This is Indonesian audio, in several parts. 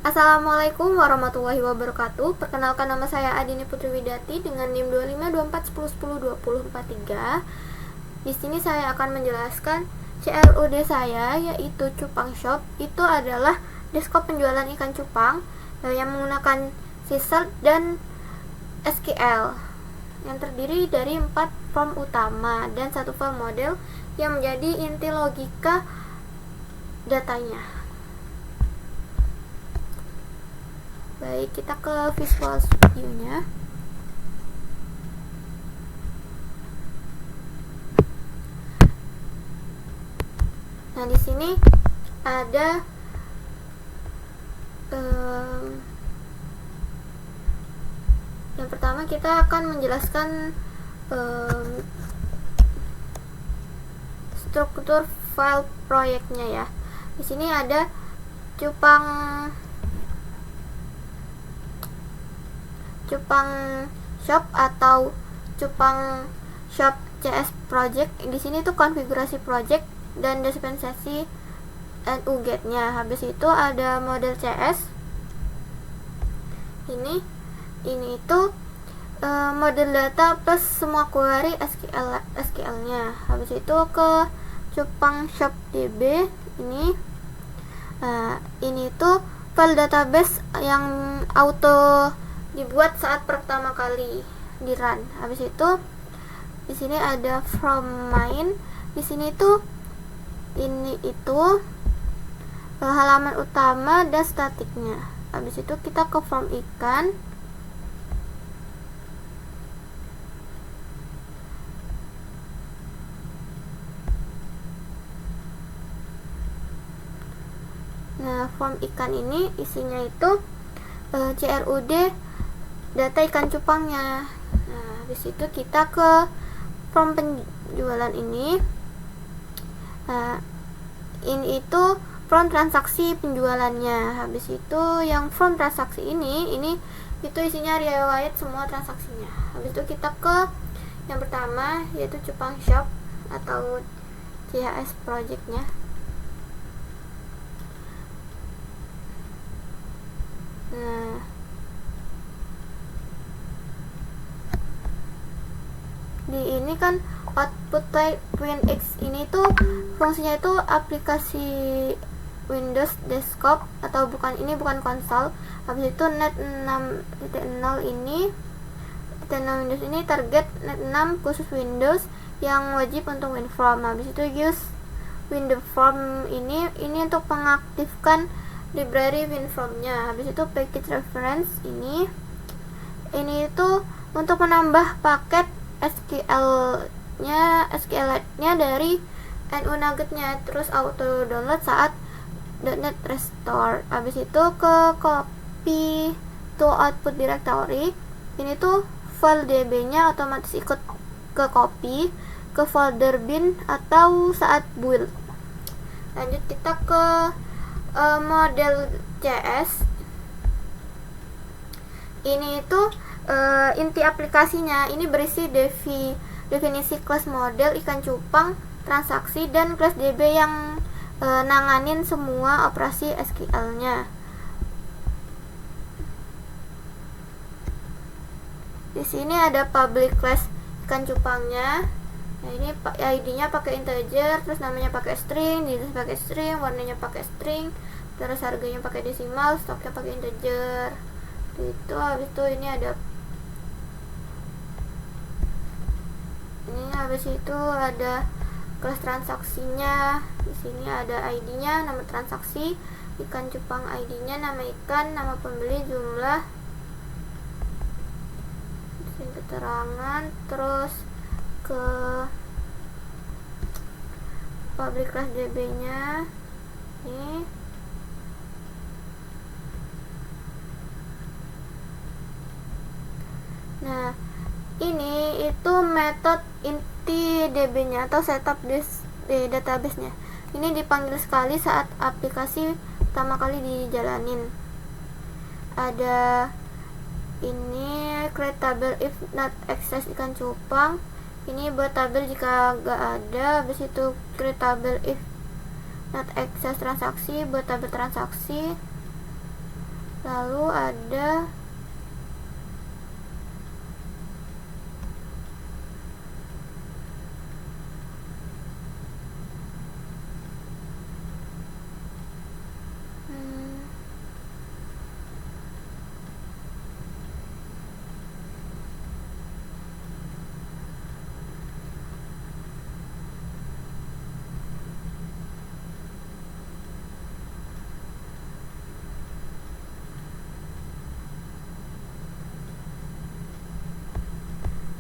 Assalamualaikum warahmatullahi wabarakatuh. Perkenalkan, nama saya Adini Putri Widati dengan NIM 252410102043. Di sini saya akan menjelaskan CRUD saya, yaitu Cupang Shop. Itu adalah desktop penjualan ikan cupang yang menggunakan Caesar dan SQL yang terdiri dari 4 form utama dan 1 form model yang menjadi inti logika datanya. Baik, kita ke Visual Studio-nya. Nah, di sini ada yang pertama kita akan menjelaskan struktur file proyeknya ya. Di sini ada cupang shop atau cupang shop CS project. Di sini tuh konfigurasi project dan dispensasi and UGET-nya. Habis itu ada model CS. Ini itu model data plus semua query SQL-nya. Habis itu ke cupang shop DB ini. Ini tuh file database yang auto dibuat saat pertama kali di run. Habis itu di sini ada from main. Di sini tuh ini itu halaman utama dan statiknya. Habis itu kita ke form ikan. Nah, form ikan ini isinya itu CRUD data ikan cupangnya. Nah, habis itu kita ke form penjualan ini. Nah, ini itu form transaksi penjualannya. Habis itu yang form transaksi ini itu isinya riwayat semua transaksinya. Habis itu kita ke yang pertama, yaitu cupang shop atau CHS projectnya. Nah, di ini kan output type WinX ini tuh fungsinya itu aplikasi Windows desktop atau bukan konsol. Habis itu net 6.0 ini Windows ini target net 6 khusus Windows yang wajib untuk WinForm. Habis itu use WinForm ini untuk mengaktifkan library WinForm-nya. Habis itu package reference ini itu untuk menambah paket SQL-nya dari NU Nugget-nya, terus auto download saat .NET restore. Habis itu ke copy to output directory. Ini tuh file DB-nya otomatis ikut ke copy ke folder bin atau saat build. Lanjut kita ke model CS. Ini itu inti aplikasinya. Ini berisi definisi kelas model ikan cupang, transaksi, dan kelas DB yang nanganin semua operasi SQL-nya. Di sini ada public class ikan cupangnya. Nah, ini ID-nya pakai integer, terus namanya pakai string, jenis pakai string, warnanya pakai string, terus harganya pakai desimal, stoknya pakai integer. Itu habis itu ini ada kelas transaksinya. Di sini ada ID-nya, nama transaksi, ikan cupang ID-nya, nama ikan, nama pembeli, jumlah, keterangan, terus ke public class DB-nya. Ini nah, ini itu metode inti DB-nya atau setup database-nya. Ini dipanggil sekali saat aplikasi pertama kali dijalanin. Ada ini create table if not access ikan cupang. Ini buat tabel jika gak ada. Habis itu create table if not access transaksi, buat tabel transaksi. lalu ada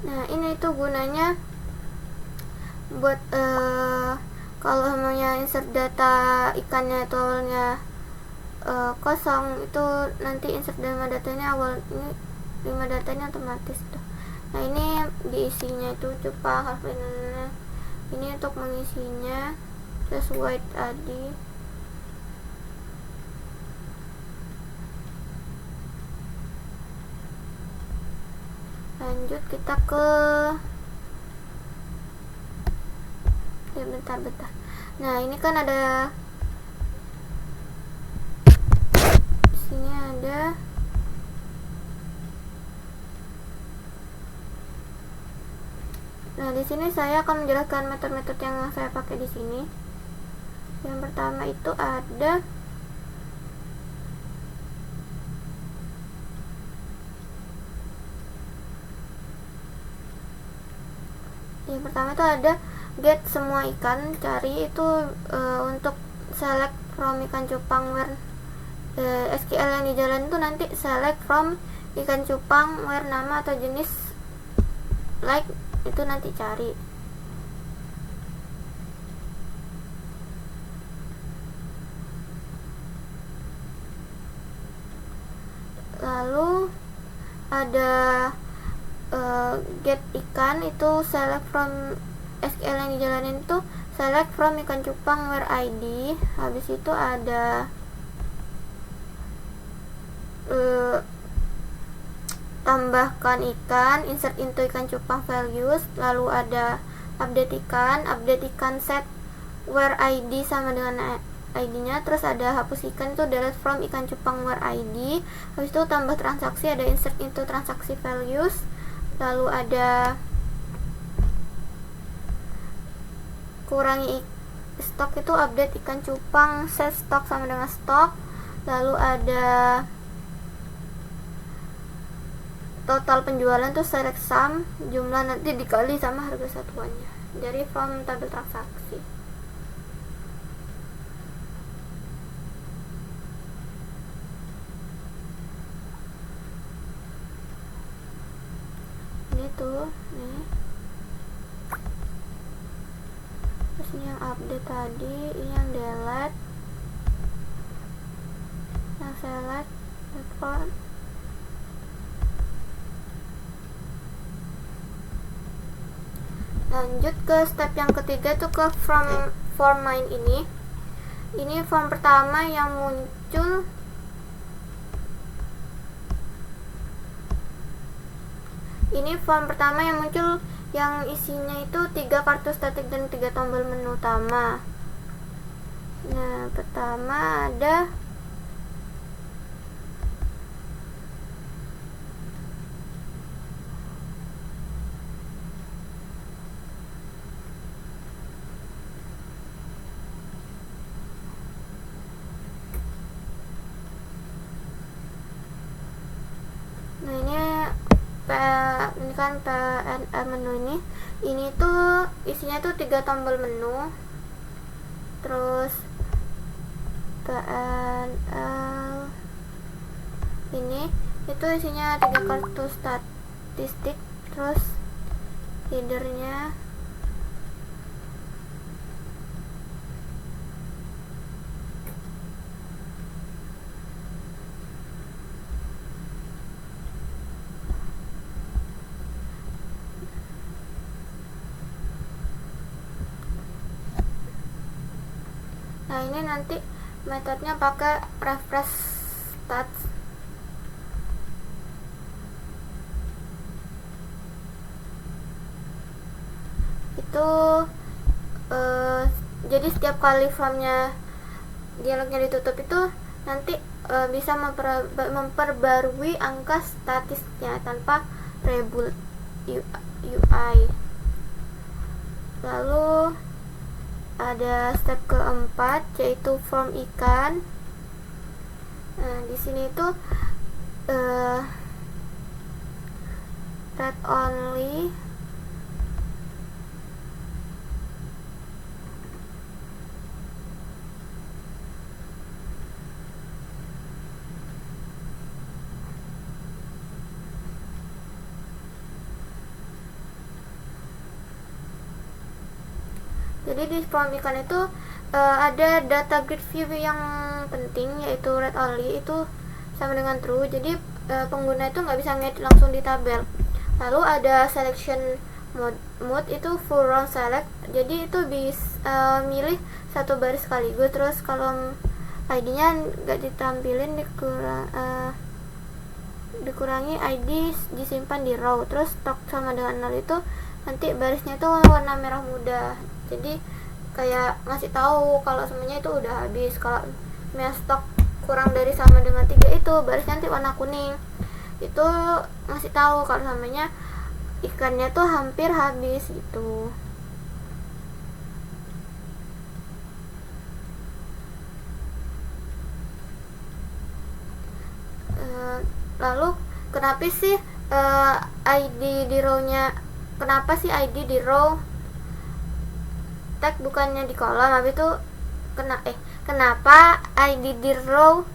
nah ini tuh gunanya buat kalau maunya insert data ikannya itu awalnya kosong, itu nanti insert 5 datanya awal ini 5 datanya otomatis tuh. Nah ini diisinya itu coba ini untuk mengisinya sesuai tadi. Lanjut kita ke bentar. Nah ini kan ada di sini ada nah di sini saya akan menjelaskan metode-metode yang saya pakai di sini. Yang pertama itu ada get semua ikan, cari itu untuk select from ikan cupang where SQL yang di jalan itu nanti select from ikan cupang where nama atau jenis like itu nanti cari. Lalu ada get ikan itu select from SQL yang dijalanin itu select from ikan cupang where ID. Habis itu ada tambahkan ikan, insert into ikan cupang values. Lalu ada update ikan set where ID sama dengan ID-nya. Terus ada hapus ikan itu delete from ikan cupang where ID. Habis itu tambah transaksi, ada insert into transaksi values. Lalu ada kurangi stok itu update ikan cupang set stok sama dengan stok. Lalu ada total penjualan tuh select sum, jumlah nanti dikali sama harga satuannya dari from tabel transaksi. Ini tuh nih, terus ini yang update tadi, ini yang delete, yang select from. Lanjut ke step yang ketiga tuh ke form main ini. Ini form pertama yang muncul yang isinya itu 3 kartu statik dan 3 tombol menu utama. Nah, pertama ada ini kan PNL menu ini tuh isinya tuh 3 tombol menu. Terus PNL ini itu isinya 3 kartu statistik, terus headernya nah ini nanti metodenya pakai refresh stats. Itu jadi setiap kali formnya dialognya ditutup itu nanti bisa memperbarui angka statisnya tanpa reboot UI. Lalu ada step keempat, yaitu form ikan. Nah, di sini itu read only. Jadi di form ikan itu ada data grid view yang penting, yaitu read only, itu sama dengan true. Jadi pengguna itu nggak bisa ngedit langsung di tabel. Lalu ada selection mode itu full round select. Jadi itu bisa milih satu baris sekaligus. Terus kalau ID-nya nggak ditampilin, dikurangi ID, disimpan di row. Terus stok sama dengan 0 itu nanti barisnya tuh warna merah muda. Jadi kayak ngasih tahu kalau semuanya itu udah habis. Kalau stok kurang dari sama dengan 3 itu barisnya nanti warna kuning. Itu ngasih tahu kalau samanya ikannya tuh hampir habis gitu. Lalu kenapa sih ID di row-nya, kenapa sih ID di row tag bukannya di kolom? Habis itu kenapa ID di row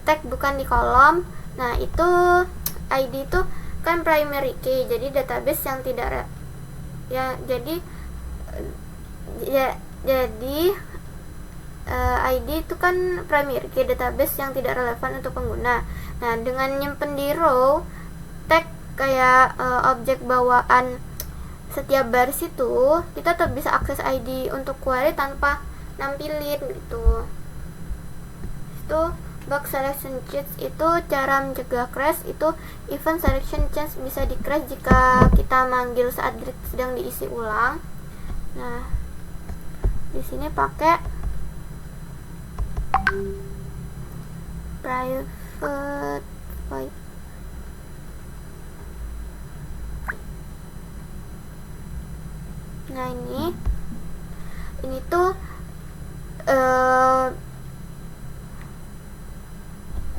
tag bukan di kolom? Nah, itu ID itu kan primary key, jadi database yang tidak ID itu kan primary key, database yang tidak relevan untuk pengguna. Nah, dengan nyimpen di row tag kayak objek bawaan setiap baris itu, kita tetap bisa akses ID untuk query tanpa nampilin gitu. Itu bug selection change, itu cara mencegah crash. Itu event selection change bisa di crash jika kita manggil saat grid sedang diisi ulang. Nah, di sini pakai private void. Nah, ini tuh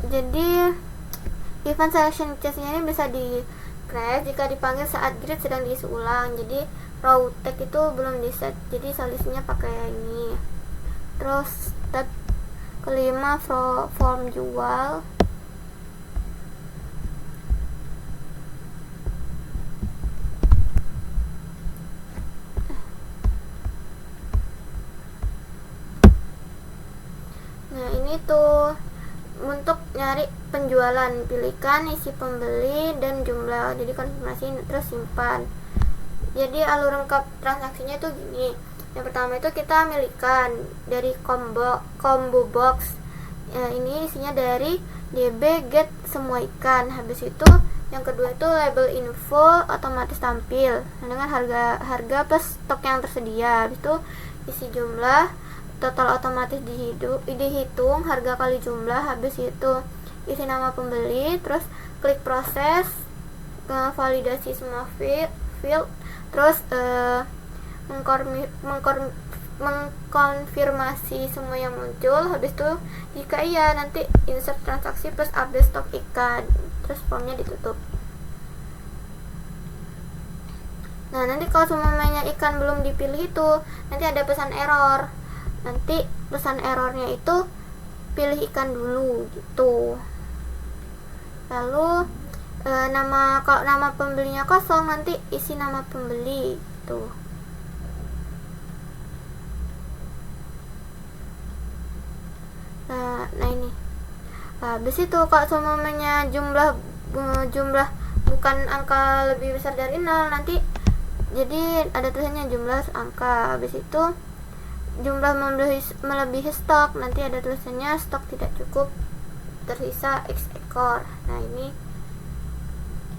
jadi event selection change-nya ini bisa di crash jika dipanggil saat grid sedang diisi ulang. Jadi row tag itu belum di set, jadi solusinya pakai ini. Terus step kelima, form jual. Nah, ini tuh untuk nyari penjualan, pilihkan isi pembeli dan jumlah, jadi konfirmasi, terus simpan. Jadi alur lengkap transaksinya itu gini. Yang pertama itu kita milihkan dari combo box. Ini isinya dari DB get semua ikan. Habis itu yang kedua itu label info otomatis tampil dengan harga plus stok yang tersedia. Habis itu isi jumlah, total otomatis dihitung, harga kali jumlah. Habis itu isi nama pembeli, terus klik proses, validasi semua field, terus mengkonfirmasi semua yang muncul. Habis itu jika iya, nanti insert transaksi plus update stok ikan, terus formnya ditutup. Nah, nanti kalau semuanya ikan belum dipilih itu nanti ada pesan error. Nanti pesan errornya itu pilih ikan dulu gitu. Lalu kalau nama pembelinya kosong, nanti isi nama pembeli gitu. Nah ini. Habis itu kalau semuanya jumlah bukan angka lebih besar dari 0, nanti jadi ada tulisannya jumlah angka. Habis itu jumlah melebihi stok, nanti ada tulisannya stok tidak cukup, tersisa X ekor. Nah, ini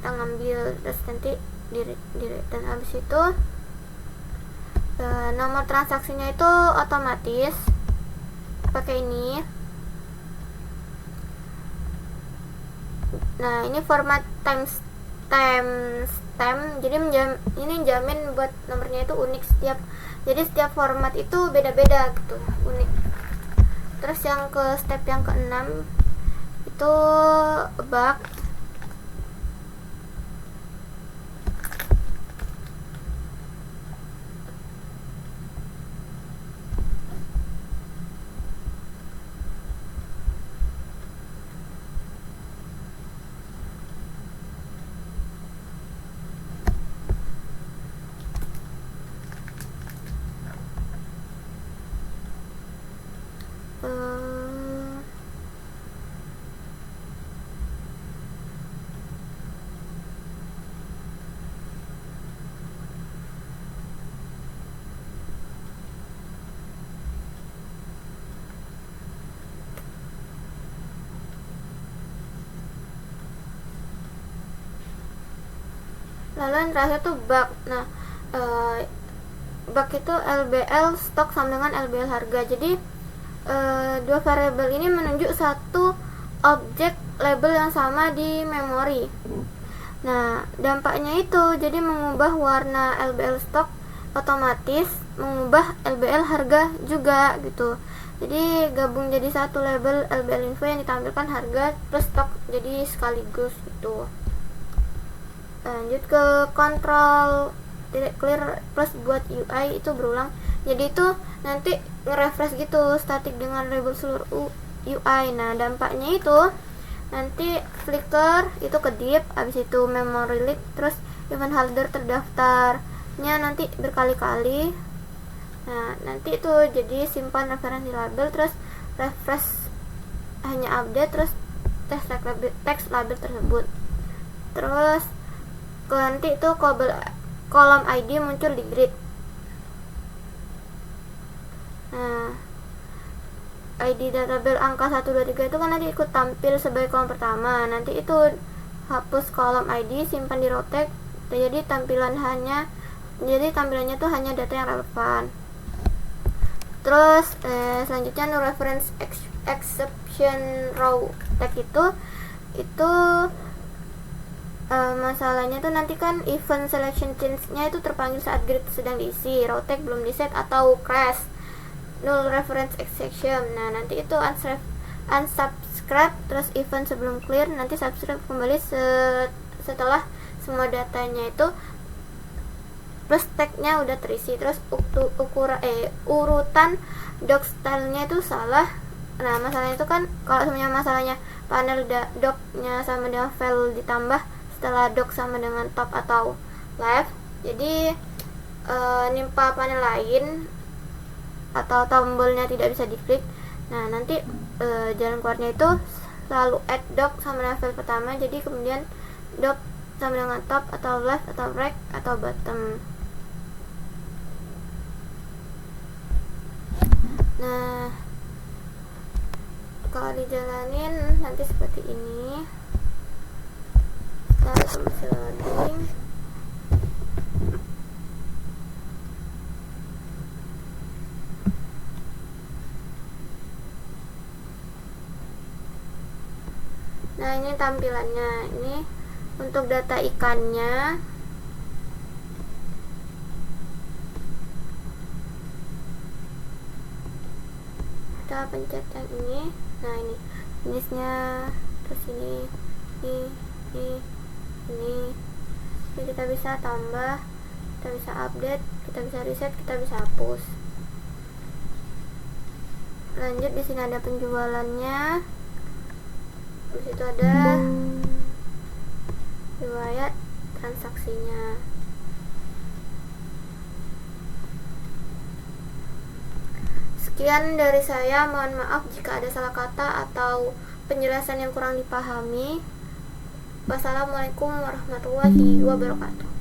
kita ngambil, terus nanti dan habis itu nomor transaksinya itu otomatis pakai ini. Nah, ini format timestamp, jadi ini jamin buat nomornya itu unik jadi setiap format itu beda-beda gitu, unik. Terus yang ke step yang ke-6 itu bug. Lalu yang terakhir tuh bug. Nah, bug itu LBL stok sama dengan LBL harga. Jadi dua variabel ini menunjuk satu objek label yang sama di memori. Nah, dampaknya itu jadi mengubah warna LBL stok otomatis mengubah LBL harga juga gitu. Jadi gabung jadi satu label LBL info yang ditampilkan harga plus stok jadi sekaligus gitu. Lanjut ke control tidak clear plus buat UI itu berulang, jadi itu nanti nge-refresh gitu static dengan label seluruh UI. Nah, dampaknya itu nanti flicker itu kedip, habis itu memory leak, terus event holder terdaftarnya nanti berkali-kali. Nah, nanti itu jadi simpan referensi label, terus refresh hanya update, terus text label tersebut. Terus nanti itu kolom ID muncul di grid. Nah, ID databel angka 123 itu kan nanti ikut tampil sebagai kolom pertama. Nanti itu hapus kolom ID, simpan di rotek. Jadi tampilannya tuh hanya data yang relevan. Terus selanjutnya no reference exception row tag itu masalahnya tuh nanti kan event selection change-nya itu terpanggil saat grid sedang diisi, row tag belum diset atau crash, null reference exception. Nah, nanti itu unsubscribe, terus event sebelum clear, nanti subscribe kembali setelah semua datanya itu plus tag-nya udah terisi. Terus urutan doc style-nya itu salah. Nah, masalahnya itu kan kalau semuanya masalahnya panel doc-nya sama dengan file ditambah setelah doc sama dengan top atau left, jadi nimpa panel lain atau tombolnya tidak bisa diklik. Nah, nanti jalan keluarnya itu selalu add doc sama dengan file pertama, jadi kemudian doc sama dengan top atau left atau right atau bottom. Nah, kalau dijalanin nanti seperti ini. Kita masih loading. Nah, ini tampilannya. Ini untuk data ikannya. Kita pencet yang ini. Nah, ini jenisnya, terus ini. Jadi kita bisa tambah, kita bisa update, kita bisa reset, kita bisa hapus. Lanjut, di sini ada penjualannya. Di situ ada riwayat transaksinya. Sekian dari saya, mohon maaf jika ada salah kata atau penjelasan yang kurang dipahami. Wassalamualaikum warahmatullahi wabarakatuh.